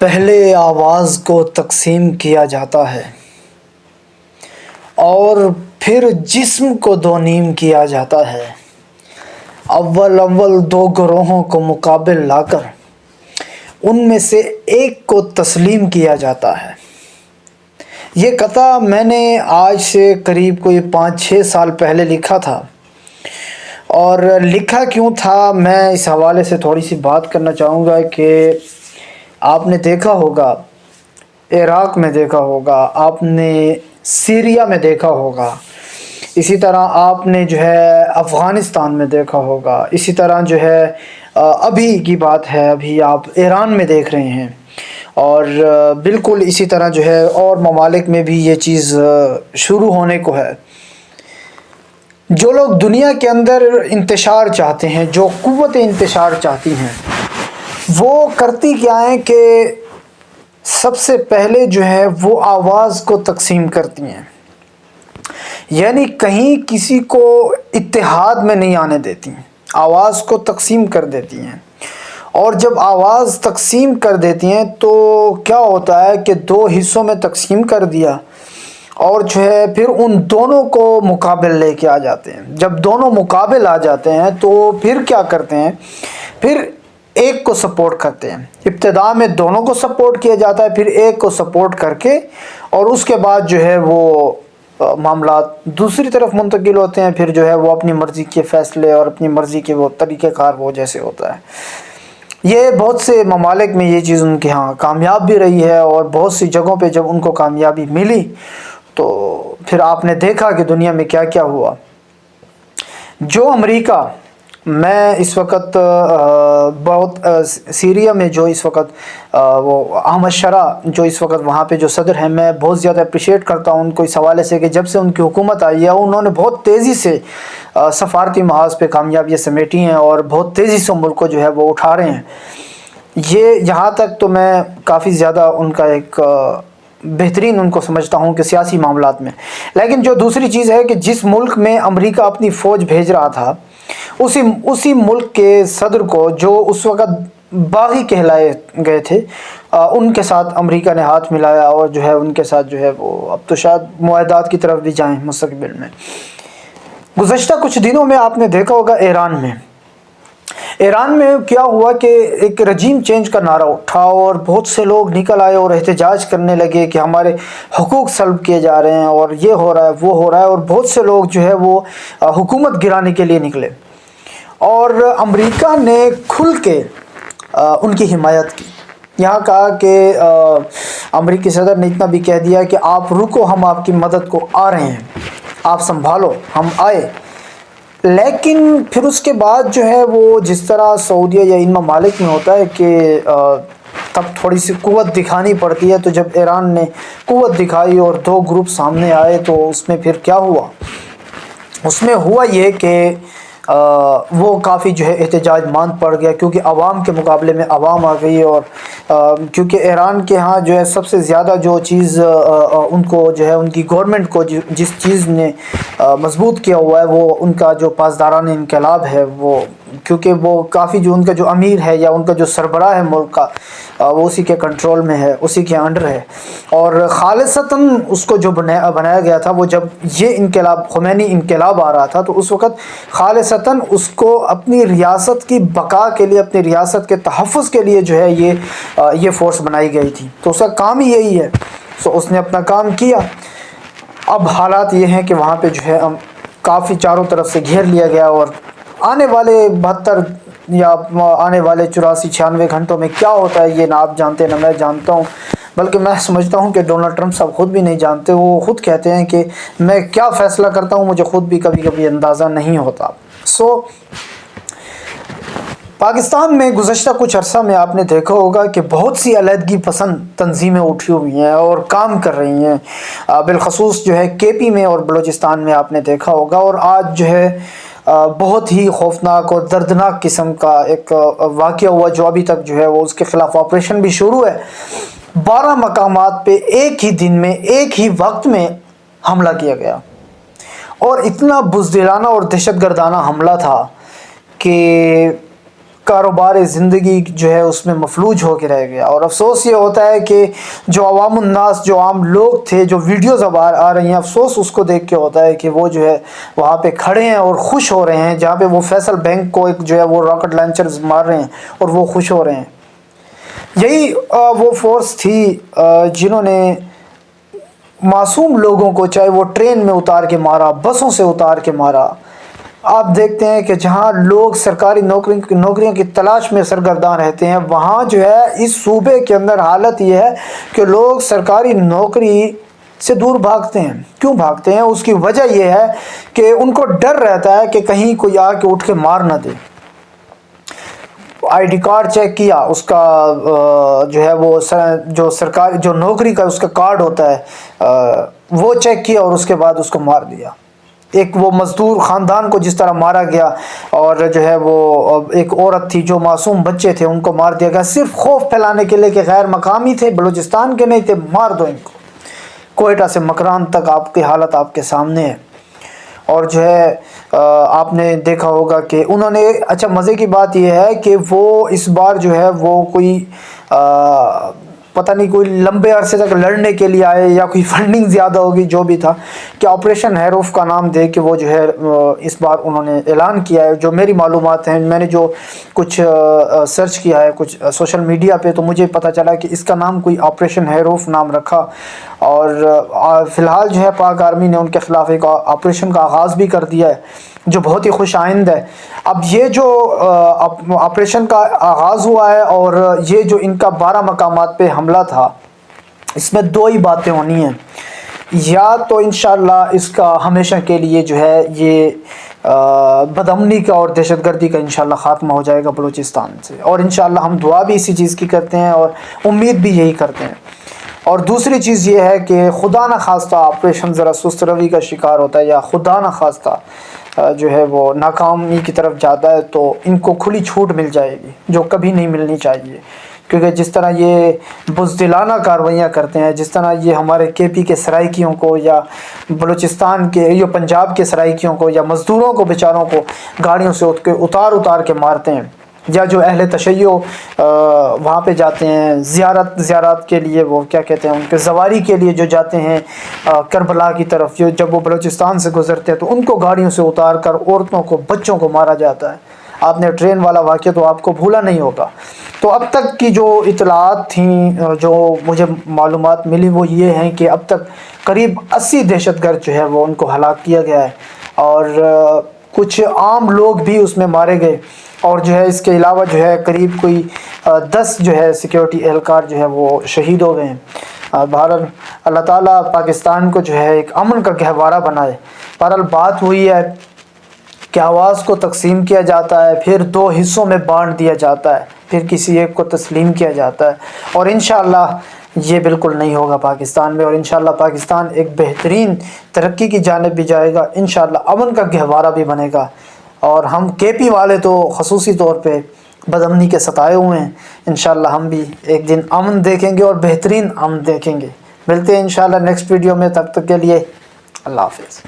پہلے آواز کو تقسیم کیا جاتا ہے اور پھر جسم کو دو نیم کیا جاتا ہے۔ اول اول دو گروہوں کو مقابل لا کر ان میں سے ایک کو تسلیم کیا جاتا ہے۔ یہ قطعہ میں نے آج سے قریب کوئی 5-6 سال پہلے لکھا تھا، اور لکھا کیوں تھا میں اس حوالے سے تھوڑی سی بات کرنا چاہوں گا کہ آپ نے دیکھا ہوگا، عراق میں دیکھا ہوگا، آپ نے سیریا میں دیکھا ہوگا، اسی طرح آپ نے جو ہے افغانستان میں دیکھا ہوگا، اسی طرح جو ہے ابھی کی بات ہے، ابھی آپ ایران میں دیکھ رہے ہیں، اور بالکل اسی طرح جو ہے اور ممالک میں بھی یہ چیز شروع ہونے کو ہے۔ جو لوگ دنیا کے اندر انتشار چاہتے ہیں، جو قوت انتشار چاہتی ہیں، وہ کرتی کیا ہیں کہ سب سے پہلے جو ہے وہ آواز کو تقسیم کرتی ہیں، یعنی کہیں کسی کو اتحاد میں نہیں آنے دیتی، آواز کو تقسیم کر دیتی ہیں۔ اور جب آواز تقسیم کر دیتی ہیں تو کیا ہوتا ہے کہ 2 حصوں میں تقسیم کر دیا، اور جو ہے پھر ان دونوں کو مقابل لے کے آ جاتے ہیں۔ جب دونوں مقابل آ جاتے ہیں تو پھر کیا کرتے ہیں، پھر ایک کو سپورٹ کرتے ہیں۔ ابتدا میں دونوں کو سپورٹ کیا جاتا ہے، پھر ایک کو سپورٹ کر کے، اور اس کے بعد جو ہے وہ معاملات دوسری طرف منتقل ہوتے ہیں۔ پھر جو ہے وہ اپنی مرضی کے فیصلے اور اپنی مرضی کے وہ طریقہ کار وہ جیسے ہوتا ہے۔ یہ بہت سے ممالک میں یہ چیز ان کے ہاں کامیاب بھی رہی ہے، اور بہت سی جگہوں پہ جب ان کو کامیابی ملی تو پھر آپ نے دیکھا کہ دنیا میں کیا کیا ہوا۔ جو امریکہ میں اس وقت بہت سیریا میں جو اس وقت وہ احمد شرع جو اس وقت وہاں پہ جو صدر ہیں، میں بہت زیادہ اپریشیٹ کرتا ہوں ان کو اس حوالے سے کہ جب سے ان کی حکومت آئی ہے انہوں نے بہت تیزی سے سفارتی محاذ پہ کامیابیاں سمیٹی ہیں، اور بہت تیزی سے ملک کو جو ہے وہ اٹھا رہے ہیں۔ یہ یہاں تک تو میں کافی زیادہ ان کا ایک بہترین ان کو سمجھتا ہوں کہ سیاسی معاملات میں۔ لیکن جو دوسری چیز ہے کہ جس ملک میں امریکہ اپنی فوج بھیج رہا تھا، اسی ملک کے صدر کو جو اس وقت باغی کہلائے گئے تھے، ان کے ساتھ امریکہ نے ہاتھ ملایا، اور جو ہے ان کے ساتھ جو ہے وہ اب تو شاید معاہدات کی طرف بھی جائیں مستقبل میں۔ گزشتہ کچھ دنوں میں آپ نے دیکھا ہوگا ایران میں کیا ہوا کہ ایک رجیم چینج کا نعرہ اٹھا، اور بہت سے لوگ نکل آئے اور احتجاج کرنے لگے کہ ہمارے حقوق سلب کیے جا رہے ہیں، اور یہ ہو رہا ہے وہ ہو رہا ہے، اور بہت سے لوگ جو ہے وہ حکومت گرانے کے لیے نکلے، اور امریکہ نے کھل کے ان کی حمایت کی۔ یہاں کہا کہ امریکی صدر نے اتنا بھی کہہ دیا کہ آپ رکو، ہم آپ کی مدد کو آ رہے ہیں، آپ سنبھالو، ہم آئے۔ لیکن پھر اس کے بعد جو ہے وہ جس طرح سعودیہ یا ان ممالک میں ہوتا ہے کہ تب تھوڑی سی قوت دکھانی پڑتی ہے، تو جب ایران نے قوت دکھائی اور 2 گروپ سامنے آئے تو اس میں پھر کیا ہوا، اس میں ہوا یہ کہ وہ کافی جو ہے احتجاج ماند پڑ گیا، کیونکہ عوام کے مقابلے میں عوام آ گئی، اور کیونکہ ایران کے ہاں جو ہے سب سے زیادہ جو چیز ان کو جو ہے ان کی گورنمنٹ کو جس چیز نے مضبوط کیا ہوا ہے وہ ان کا جو پاسداران انقلاب ہے، وہ کیونکہ وہ کافی جو ان کا جو امیر ہے یا ان کا جو سربراہ ہے ملک کا، وہ اسی کے کنٹرول میں ہے، اسی کے انڈر ہے۔ اور خالصتاً اس کو جو بنایا گیا تھا، وہ جب یہ انقلاب خمینی انقلاب آ رہا تھا تو اس وقت خالصتاً اس کو اپنی ریاست کی بقا کے لیے، اپنی ریاست کے تحفظ کے لیے جو ہے یہ فورس بنائی گئی تھی، تو اس کا کام ہی یہی ہے۔ سو اس نے اپنا کام کیا۔ اب حالات یہ ہیں کہ وہاں پہ جو ہے کافی چاروں طرف سے گھیر لیا گیا، اور آنے والے 72 یا آنے والے 84-96 گھنٹوں میں کیا ہوتا ہے یہ نہ آپ جانتے نہ میں جانتا ہوں، بلکہ میں سمجھتا ہوں کہ ڈونلڈ ٹرمپ صاحب خود بھی نہیں جانتے۔ وہ خود کہتے ہیں کہ میں کیا فیصلہ کرتا ہوں مجھے خود بھی کبھی کبھی اندازہ نہیں ہوتا۔ پاکستان میں گزشتہ کچھ عرصہ میں آپ نے دیکھا ہوگا کہ بہت سی علیحدگی پسند تنظیمیں اٹھی ہوئی ہیں اور کام کر رہی ہیں، بالخصوص جو ہے کے پی میں اور بلوچستان میں آپ نے دیکھا ہوگا، اور آج جو ہے بہت ہی خوفناک اور دردناک قسم کا ایک واقعہ ہوا جو ابھی تک جو ہے وہ اس کے خلاف آپریشن بھی شروع ہے۔ 12 مقامات پہ ایک ہی دن میں ایک ہی وقت میں حملہ کیا گیا، اور اتنا بزدلانہ اور دہشت گردانہ حملہ تھا کہ کاروبار زندگی جو ہے اس میں مفلوج ہو کے رہ گیا. اور افسوس یہ ہوتا ہے کہ جو عوام الناس، جو عام لوگ تھے، جو ویڈیوز اب آ رہی ہیں، افسوس اس کو دیکھ کے ہوتا ہے کہ وہ جو ہے وہاں پہ کھڑے ہیں اور خوش ہو رہے ہیں، جہاں پہ وہ فیصل بینک کو ایک جو ہے وہ راکٹ لانچرز مار رہے ہیں اور وہ خوش ہو رہے ہیں. یہی وہ فورس تھی جنہوں نے معصوم لوگوں کو چاہے وہ ٹرین میں اتار کے مارا، بسوں سے اتار کے مارا. آپ دیکھتے ہیں کہ جہاں لوگ سرکاری نوکریوں کی تلاش میں سرگرداں رہتے ہیں، وہاں جو ہے اس صوبے کے اندر حالت یہ ہے کہ لوگ سرکاری نوکری سے دور بھاگتے ہیں. کیوں بھاگتے ہیں؟ اس کی وجہ یہ ہے کہ ان کو ڈر رہتا ہے کہ کہیں کوئی آ کے اٹھ کے مار نہ دے. آئی ڈی کارڈ چیک کیا، اس کا جو ہے وہ جو سرکاری جو نوکری کا اس کا کارڈ ہوتا ہے وہ چیک کیا اور اس کے بعد اس کو مار دیا. ایک وہ مزدور خاندان کو جس طرح مارا گیا، اور جو ہے وہ ایک عورت تھی، جو معصوم بچے تھے، ان کو مار دیا گیا صرف خوف پھیلانے کے لیے کہ غیر مقامی تھے، بلوچستان کے نہیں تھے، مار دو ان کو. کوئٹہ سے مکران تک آپ کی حالت آپ کے سامنے ہے. اور جو ہے آپ نے دیکھا ہوگا کہ انہوں نے، اچھا مزے کی بات یہ ہے کہ وہ اس بار جو ہے وہ کوئی پتہ نہیں کوئی لمبے عرصے تک لڑنے کے لیے آئے یا کوئی فنڈنگ زیادہ ہوگی، جو بھی تھا، کہ آپریشن ہیروف کا نام دے کے وہ جو ہے اس بار انہوں نے اعلان کیا ہے. جو میری معلومات ہیں، میں نے جو کچھ سرچ کیا ہے کچھ سوشل میڈیا پہ، تو مجھے پتہ چلا کہ اس کا نام کوئی آپریشن ہیروف نام رکھا. اور فی الحال جو ہے پاک آرمی نے ان کے خلاف ایک آپریشن کا آغاز بھی کر دیا ہے، جو بہت ہی خوش آئند ہے. اب یہ جو آپریشن کا آغاز ہوا ہے اور یہ جو ان کا 12 مقامات پہ حملہ تھا، اس میں دو ہی باتیں ہونی ہیں. یا تو انشاءاللہ اس کا ہمیشہ کے لیے جو ہے یہ بدامنی کا اور دہشت گردی کا انشاءاللہ خاتمہ ہو جائے گا بلوچستان سے. اور انشاءاللہ ہم دعا بھی اسی چیز کی کرتے ہیں اور امید بھی یہی کرتے ہیں. اور دوسری چیز یہ ہے کہ خدا نہ خواستہ آپریشن ذرا سست روی کا شکار ہوتا ہے، یا خدا نہ خواستہ جو ہے وہ ناکامی کی طرف جاتا ہے، تو ان کو کھلی چھوٹ مل جائے گی جو کبھی نہیں ملنی چاہیے. کیونکہ جس طرح یہ بزدلانہ کاروائیاں کرتے ہیں، جس طرح یہ ہمارے کے پی کے سرائکیوں کو، یا بلوچستان کے یا پنجاب کے سرائکیوں کو، یا مزدوروں کو بیچاروں کو گاڑیوں سے اتار کے مارتے ہیں، یا جو اہل تشیع وہاں پہ جاتے ہیں زیارت کے لیے، وہ کیا کہتے ہیں ان کے زواری کے لیے جو جاتے ہیں کربلا کی طرف، جب وہ بلوچستان سے گزرتے ہیں تو ان کو گاڑیوں سے اتار کر عورتوں کو، بچوں کو مارا جاتا ہے. آپ نے ٹرین والا واقعہ تو آپ کو بھولا نہیں ہوگا. تو اب تک کی جو اطلاعات تھیں، جو مجھے معلومات ملی، وہ یہ ہیں کہ اب تک قریب 80 دہشت گرد جو ہے وہ ان کو ہلاک کیا گیا ہے، اور کچھ عام لوگ بھی اس میں مارے گئے. اور جو ہے اس کے علاوہ جو ہے قریب کوئی 10 جو ہے سیکیورٹی اہلکار جو ہے وہ شہید ہو گئے ہیں. بہرحال اللہ تعالیٰ پاکستان کو جو ہے ایک امن کا گہوارہ بنائے. بہرحال بات ہوئی ہے کہ آواز کو تقسیم کیا جاتا ہے، پھر 2 حصوں میں بانٹ دیا جاتا ہے، پھر کسی ایک کو تسلیم کیا جاتا ہے. اور انشاءاللہ یہ بالکل نہیں ہوگا پاکستان میں، اور انشاءاللہ پاکستان ایک بہترین ترقی کی جانب بھی جائے گا. انشاءاللہ امن کا گہوارہ بھی بنے گا. اور ہم کے پی والے تو خصوصی طور پہ بدامنی کے ستائے ہوئے ہیں. انشاءاللہ ہم بھی ایک دن امن دیکھیں گے، اور بہترین امن دیکھیں گے. ملتے ہیں انشاءاللہ نیکسٹ ویڈیو میں. تب تک کے لیے اللہ حافظ.